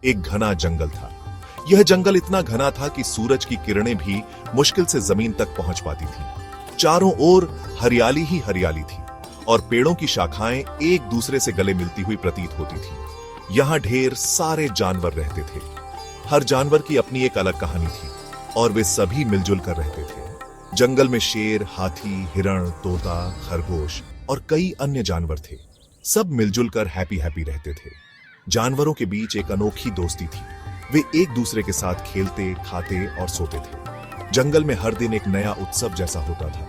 एक घना जंगल था। यह जंगल इतना घना था कि सूरज की किरणें भी मुश्किल से जमीन तक पहुंच पाती थी। चारों ओर हरियाली ही हरियाली थी और पेड़ों की शाखाएं एक दूसरे से गले मिलती हुई प्रतीत होती थी। यहां ढेर सारे जानवर रहते थे। हर जानवर की अपनी एक अलग कहानी थी और वे सभी मिलजुल कर रहते थे। जंगल में शेर, हाथी, हिरण, तोता, खरगोश और कई अन्य जानवर थे। सब मिलजुल कर हैप्पी हैप्पी रहते थे। जानवरों के बीच एक अनोखी दोस्ती थी। वे एक दूसरे के साथ खेलते, खाते और सोते थे। जंगल में हर दिन एक नया उत्सव जैसा होता था।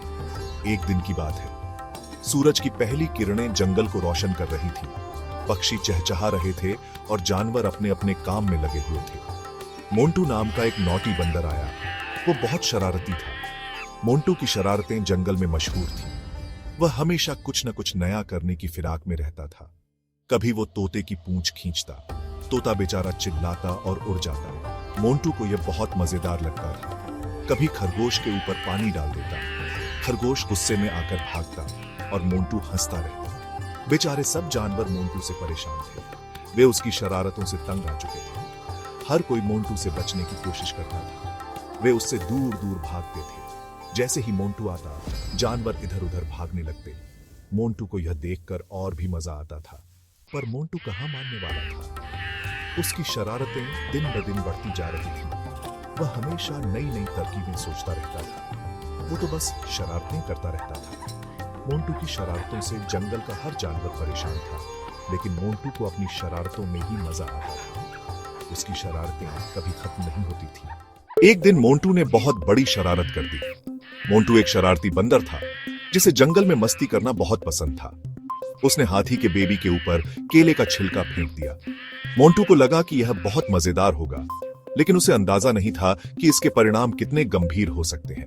एक दिन की बात है, सूरज की पहली किरणें जंगल को रोशन कर रही थी। पक्षी चहचहा रहे थे और जानवर अपने अपने काम में लगे हुए थे। मोंटू नाम का एक नौटी बंदर आया। वो बहुत शरारती था। मोंटू की शरारतें जंगल में मशहूर थीं। वह हमेशा कुछ न कुछ नया करने की फिराक में रहता था। कभी वो तोते की पूंछ खींचता, तोता बेचारा चिल्लाता और उड़ जाता। मोंटू को यह बहुत मजेदार लगता था। कभी खरगोश के ऊपर पानी डाल देता, खरगोश गुस्से में आकर भागता और मोंटू हंसता रहता। बेचारे सब जानवर मोंटू से परेशान थे। वे उसकी शरारतों से तंग आ चुके थे। हर कोई मोंटू से बचने की कोशिश करता था। वे उससे दूर दूर भागते थे। जैसे ही मोंटू आता, जानवर इधर उधर भागने लगते। मोंटू को यह देखकर और भी मजा आता था, पर मोंटू कहां मानने वाला था। उसकी शरारतें दिन ब दिन बढ़ती जा रही थीं। वह हमेशा नई नई तरकीबें सोचता रहता था। वो तो बस शरारतें करता रहता था। मोंटू की शरारतों से जंगल का हर जानवर परेशान था, लेकिन मोंटू को अपनी शरारतों में ही मजा आता था। उसकी शरारतें कभी खत्म नहीं होती थी। एक दिन मोंटू ने बहुत बड़ी शरारत कर दी। मोंटू एक शरारती बंदर था जिसे जंगल में मस्ती करना बहुत पसंद था। उसने हाथी के बेबी के ऊपर केले का छिलका फेंक दिया। मोंटू को लगा कि यह बहुत मजेदार होगा, लेकिन उसे अंदाजा नहीं था कि इसके परिणाम कितने गंभीर हो सकते हैं।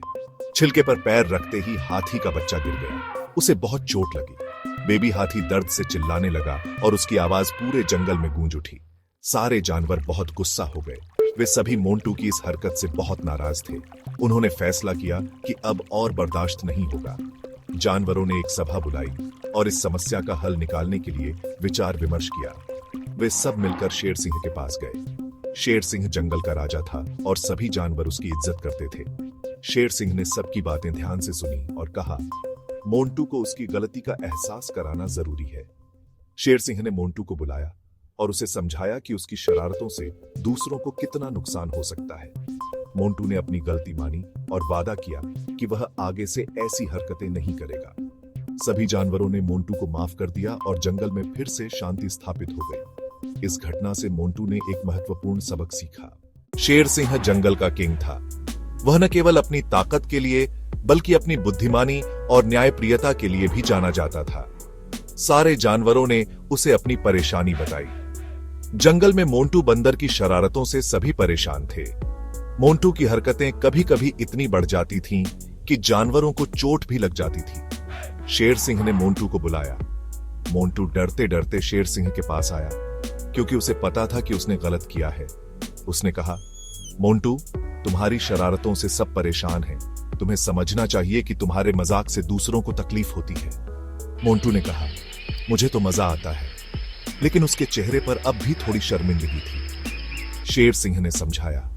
छिलके पर पैर रखते ही हाथी का बच्चा गिर गया। उसे बहुत चोट लगी। बेबी हाथी दर्द से चिल्लाने लगा और उसकी आवाज पूरे जंगल में गूंज उठी। सारे जानवर बहुत गुस्सा हो गए। वे सभी मोंटू की इस हरकत से बहुत नाराज थे। उन्होंने फैसला किया कि अब और बर्दाश्त नहीं होगा। जानवरों ने एक सभा बुलाई और इस समस्या का हल निकालने के लिए विचार विमर्श किया। वे सब मिलकर शेर सिंह के पास गए। शेर सिंह जंगल का राजा था और सभी जानवर उसकी इज्जत करते थे। शेर सिंह ने सबकी बातें ध्यान से सुनी और कहा, मोंटू को उसकी गलती का एहसास कराना जरूरी है। शेर सिंह ने मोंटू को बुलाया और उसे समझाया कि उसकी शरारतों से दूसरों को कितना नुकसान हो सकता है। मोंटू ने अपनी गलती मानी और वादा किया कि वह आगे से ऐसी हरकतें नहीं करेगा। सभी जानवरों ने मोंटू को माफ कर दिया और जंगल में फिर से शांति स्थापित हो गई। इस घटना से मोंटू ने एक महत्वपूर्ण सबक सीखा। शेर सिंह जंगल का किंग था। वह न केवल अपनी ताकत के लिए बल्कि अपनी बुद्धिमानी और न्यायप्रियता के लिए भी जाना जाता था। सारे जानवरों ने उसे अपनी परेशानी बताई। जंगल में मोंटू बंदर की शरारतों से सभी परेशान थे। मोंटू की हरकतें कभी कभी इतनी बढ़ जाती थीं कि जानवरों को चोट भी लग जाती थी। शेर सिंह ने मोंटू को बुलाया। मोंटू डरते डरते शेर सिंह के पास आया, क्योंकि उसे पता था कि उसने गलत किया है। उसने कहा, मोंटू, तुम्हारी शरारतों से सब परेशान हैं। तुम्हें समझना चाहिए कि तुम्हारे मजाक से दूसरों को तकलीफ होती है। मोंटू ने कहा, मुझे तो मजा आता है, लेकिन उसके चेहरे पर अब भी थोड़ी शर्मिंदगी थी। शेर सिंह ने समझाया,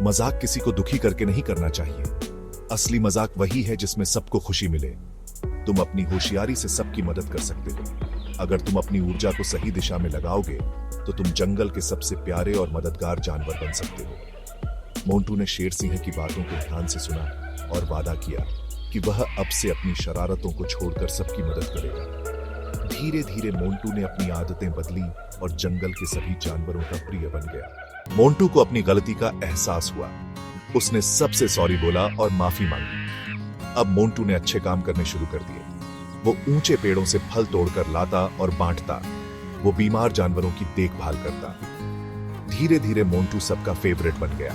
मजाक किसी को दुखी करके नहीं करना चाहिए। असली मजाक वही है जिसमें सबको खुशी मिले। तुम अपनी होशियारी से सबकी मदद कर सकते हो। अगर तुम अपनी ऊर्जा को सही दिशा में लगाओगे तो तुम जंगल के सबसे प्यारे और मददगार जानवर बन सकते हो। मोंटू ने शेर सिंह की बातों को ध्यान से सुना और वादा किया कि वह अब से अपनी शरारतों को छोड़कर सबकी मदद करेगा। धीरे धीरे मोंटू ने अपनी आदतें बदली और जंगल के सभी जानवरों का प्रिय बन गया। मोंटू को अपनी गलती का एहसास हुआ। उसने सबसे सॉरी बोला और माफी मांगी। अब मोंटू ने अच्छे काम करने शुरू कर दिए। वो ऊंचे पेड़ों से फल तोड़कर लाता और बांटता। वो बीमार जानवरों की देखभाल करता। धीरे धीरे मोंटू सबका फेवरेट बन गया।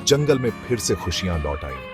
जंगल में फिर से खुशियां लौट आईं।